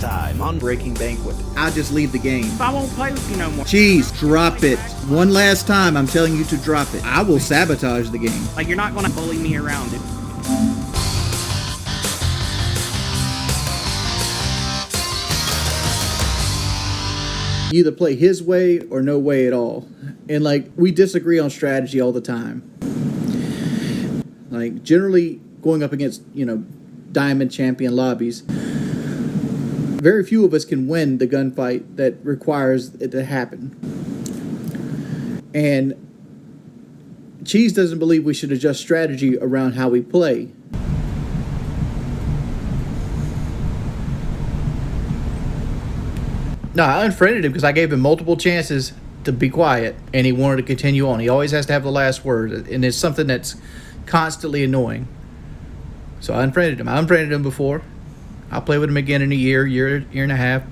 time on Breaking Banquet. I'll just leave the game. I won't play with you no more. Cheese, drop it. One last time, I'm telling you to drop it. I will sabotage the game. Like, you're not going to bully me around it. You either play his way or no way at all. And like, we disagree on strategy all the time. Like, generally going up against, diamond champion lobbies, very few of us can win the gunfight that requires it to happen. And Cheese doesn't believe we should adjust strategy around how we play. No, I unfriended him because I gave him multiple chances to be quiet, and he wanted to continue on. He always has to have the last word, and it's something that's constantly annoying. So I unfriended him. I unfriended him before. I'll play with him again in a year and a half.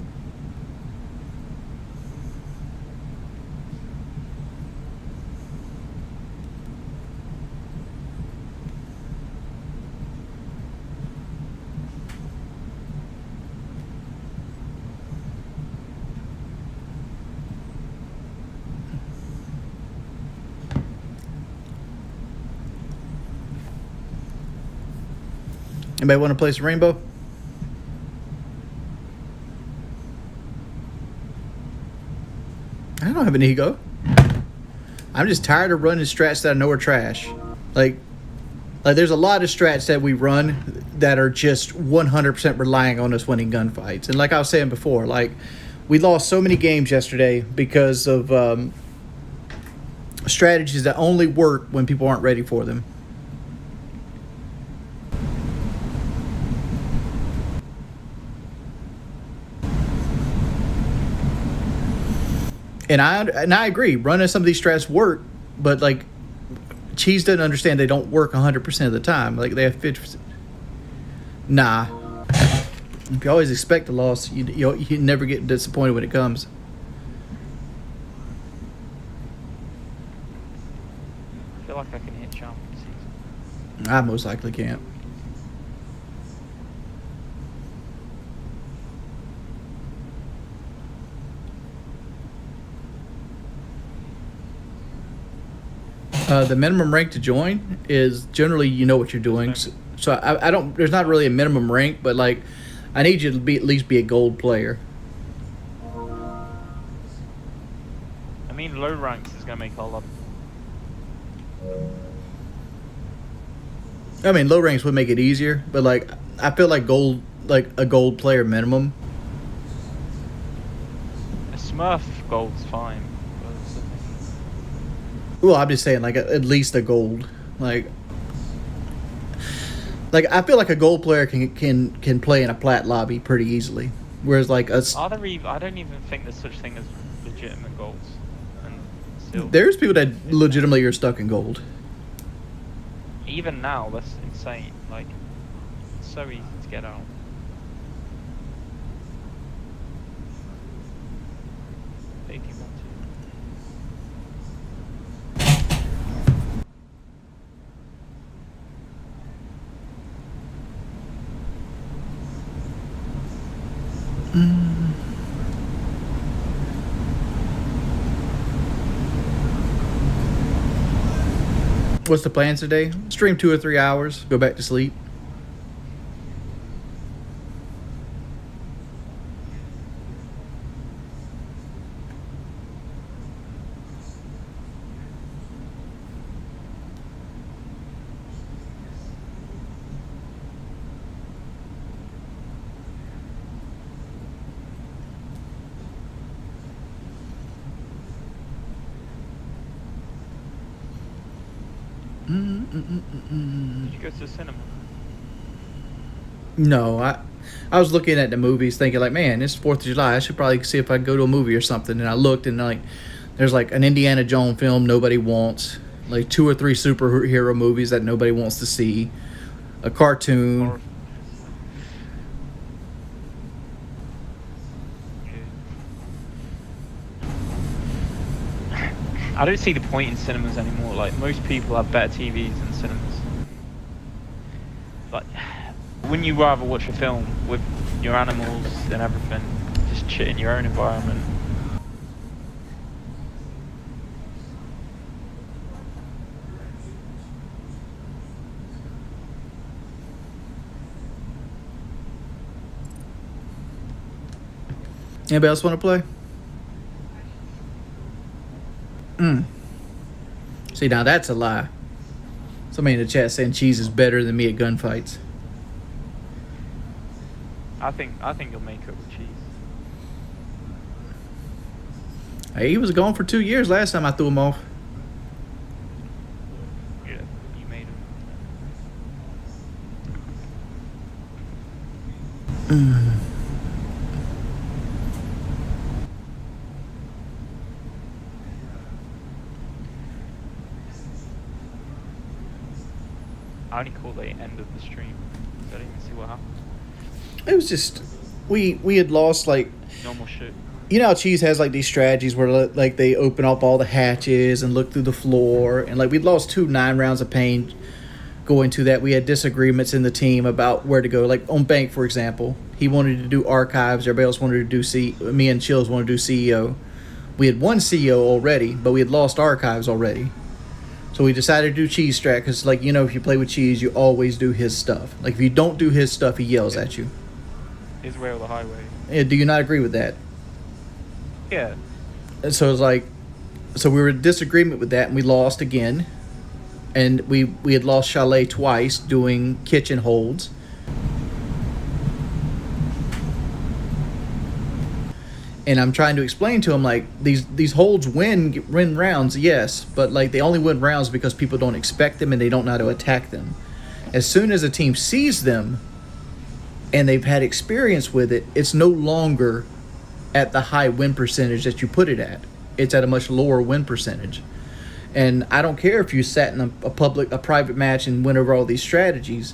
Anybody want to play some Rainbow? I don't have an ego. I'm just tired of running strats that I know are trash. Like there's a lot of strats that we run that are just 100% relying on us winning gunfights. And like I was saying before, like, we lost so many games yesterday because of strategies that only work when people aren't ready for them. And I agree, running some of these strats work, but like, Cheese doesn't understand they don't work 100% of the time. Like, they have 50%. Nah. If you always expect a loss, you never get disappointed when it comes. I feel like I can hit jump in season. I most likely can't. The minimum rank to join is generally what you're doing. So I don't. There's not really a minimum rank, but like, I need you to at least be a gold player. I mean, low ranks is gonna make a lot. I mean, low ranks would make it easier, but like, I feel like gold, like a gold player minimum. A Smurf gold's fine. Well, I'm just saying, like, at least a gold. Like I feel like a gold player can play in a plat lobby pretty easily, whereas like I don't even think there's such thing as legitimate golds. And still, there's people that legitimately are stuck in gold. Even now, that's insane. Like, it's so easy to get out. What's the plans today? Stream 2 or 3 hours, go back to sleep. Did you go to the cinema? No, I was looking at the movies thinking like, man, it's 4th of July. I should probably see if I can go to a movie or something. And I looked and like, there's like an Indiana Jones film nobody wants, like 2 or 3 superhero movies that nobody wants to see, a cartoon. I don't see the point in cinemas anymore. Like, most people have better TVs than cinemas. Like, wouldn't you rather watch a film with your animals and everything. Just shit in your own environment. Anybody else want to play? See, now that's a lie. Somebody in the chat saying Cheese is better than me at gunfights. I think you'll make it with Cheese. Hey, he was gone for 2 years last time I threw him off. Yeah, you made him. I only caught the end of the stream. So I didn't even see what happened. It was just we had lost, like, Normal shit. you know how Cheese has like these strategies where like they open up all the hatches and look through the floor, and like we'd lost 2 9 rounds of pain going to that. We had disagreements in the team about where to go. Like on Bank, for example, he wanted to do archives. Everybody else wanted to do me and Chills wanted to do CEO. We had won CEO already, but we had lost archives already. So we decided to do Cheese strat because, like, you know, if you play with Cheese, you always do his stuff. Like, if you don't do his stuff, he yells at you. His way or the highway. Do you not agree with that? Yeah. And so it's like, so we were in disagreement with that, and we lost again. And we had lost Chalet twice doing kitchen holds. And I'm trying to explain to him, like, these holds win rounds, yes, but like they only win rounds because people don't expect them and they don't know how to attack them. As soon as a team sees them and they've had experience with it, it's no longer at the high win percentage that you put it at. It's at a much lower win percentage. And I don't care if you sat in a private match and went over all these strategies.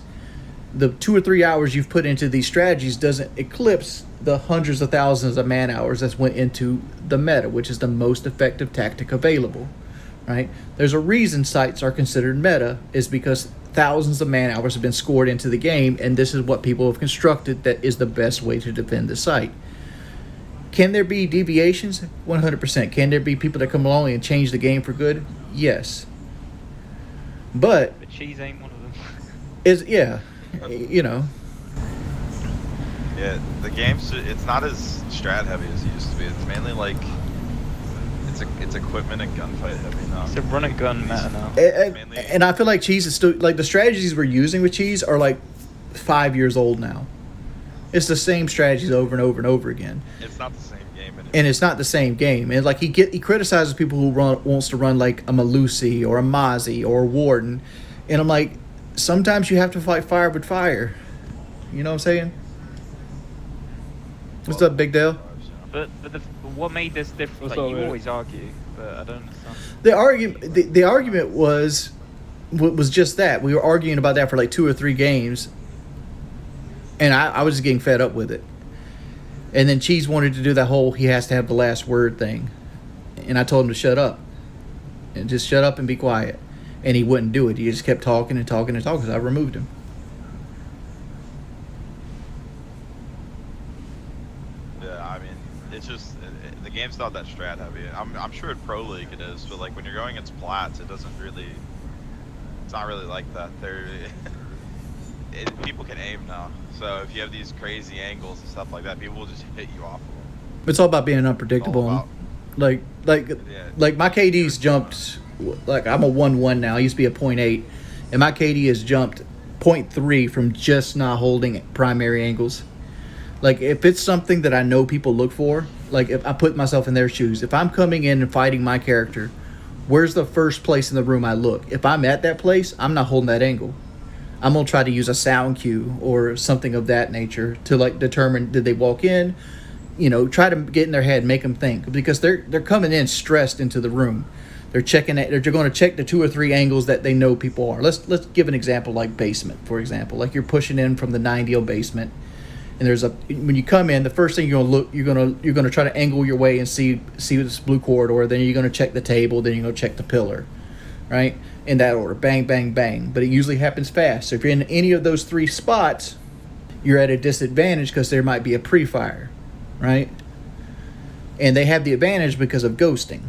The 2 or 3 hours you've put into these strategies doesn't eclipse the hundreds of thousands of man hours that's went into the meta, which is the most effective tactic available, right? There's a reason sites are considered meta, is because thousands of man hours have been scored into the game, and this is what people have constructed that is the best way to defend the site. Can there be deviations? 100%. Can there be people that come along and change the game for good? Yes. But Cheese ain't one of them. yeah, you know. Yeah, the game's it's not as strat heavy as it used to be. It's mainly like it's equipment and gunfight heavy now. It's a run and gun meta now. And I feel like Cheese is still, like, the strategies we're using with Cheese are like 5 years old now. It's the same strategies over and over and over again. It's not the same game. And it's not the same game. And like he criticizes people who wants to run like a Malusi or a Mozzie or a Warden. And I'm like, sometimes you have to fight fire with fire. You know what I'm saying? What's up, Big Dale? But what made this different? Like, you always argue, but I don't understand. The argument was just that. We were arguing about that for like 2 or 3 games. And I was just getting fed up with it. And then Cheese wanted to do that whole he has to have the last word thing. And I told him to shut up. And just shut up and be quiet. And he wouldn't do it. He just kept talking and talking and talking, so I removed him. Yeah, I mean, it's just the game's not that strat heavy. I'm sure in Pro League it is, but like when you're going against Plats, it's not really like that. People can aim now, so if you have these crazy angles and stuff like that, people will just hit you off of them. It's all about being unpredictable. Like my KD's jumped. Like, I'm a 1-1 now. I used to be a 0.8, and my KD has jumped 0.3 from just not holding primary angles. Like, if it's something that I know people look for, like if I put myself in their shoes, if I'm coming in and fighting my character, where's the first place in the room I look? If I'm at that place, I'm not holding that angle. I'm going to try to use a sound cue or something of that nature to, like, determine, did they walk in? You know, try to get in their head, make them think, because they're coming in stressed into the room. They're checking it. They're going to check the 2 or 3 angles that they know people are. Let's give an example, like basement, for example. Like, you're pushing in from the 9-deal basement, and when you come in, the first thing you're going to try to angle your way and see this blue corridor. Then you're going to check the table. Then you're going to check the pillar, right? In that order, bang, bang, bang. But it usually happens fast. So if you're in any of those 3 spots, you're at a disadvantage because there might be a pre-fire, right? And they have the advantage because of ghosting.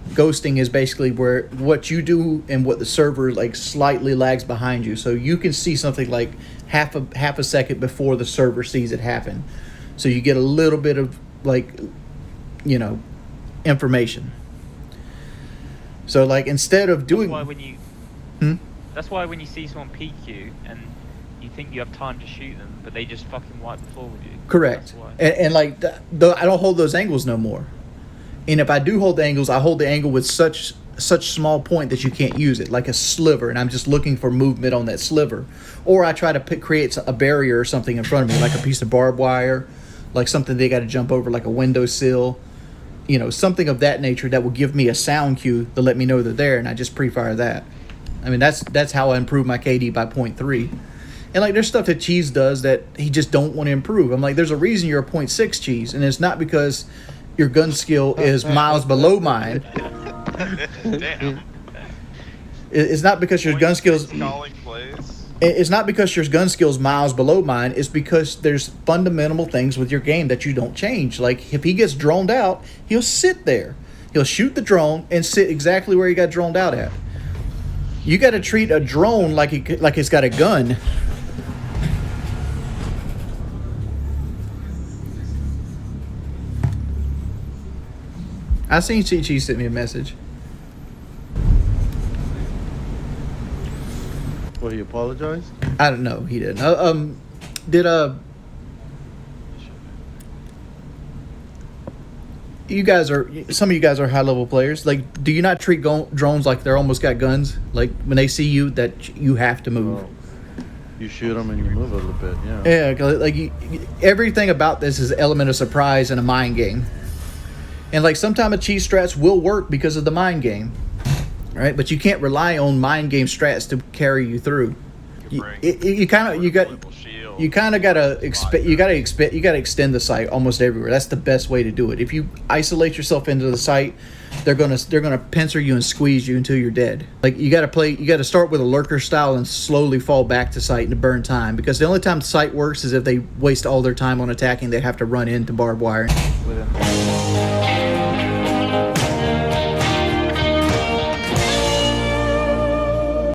Ghosting is basically where what you do and what the server like slightly lags behind you, so you can see something like half a second before the server sees it happen. So you get a little bit of like, you know, information. So like instead of doing, that's why when you see someone peek you and you think you have time to shoot them, but they just fucking wipe the floor with you. correct. And like I don't hold those angles no more. And if I do hold the angles, I hold the angle with such small point that you can't use it, like a sliver, and I'm just looking for movement on that sliver. Or I try to create a barrier or something in front of me, like a piece of barbed wire, like something they got to jump over, like a windowsill, you know, something of that nature that will give me a sound cue to let me know they're there, and I just pre-fire that. I mean, that's how I improve my KD by 0.3. And like there's stuff that Cheese does that he just don't want to improve. I'm like, there's a reason you're a 0.6 Cheese, and it's not because your gun skill is miles below mine. Damn. It's not because your gun skills. Calling plays. It's not because your gun skills miles below mine. It's because there's fundamental things with your game that you don't change. Like if he gets droned out, he'll sit there. He'll shoot the drone and sit exactly where he got droned out at. You got to treat a drone like it's got a gun. I seen Chi sent me a message. Well, he apologized? I don't know. He didn't. Did you guys some of you guys are high level players. Like, do you not treat drones like they're almost got guns? Like when they see you, that you have to move. Well, you shoot them and you move a little bit. Yeah. Yeah. Like everything about this is an element of surprise and a mind game. And like sometimes a cheese strats will work because of the mind game, right? But you can't rely on mind game strats to carry you through. You kind of gotta extend the sight almost everywhere. That's the best way to do it. If you isolate yourself into the sight, they're gonna pincer you and squeeze you until you're dead. Like you gotta start with a lurker style and slowly fall back to sight to burn time, because the only time sight works is if they waste all their time on attacking. They have to run into barbed wire.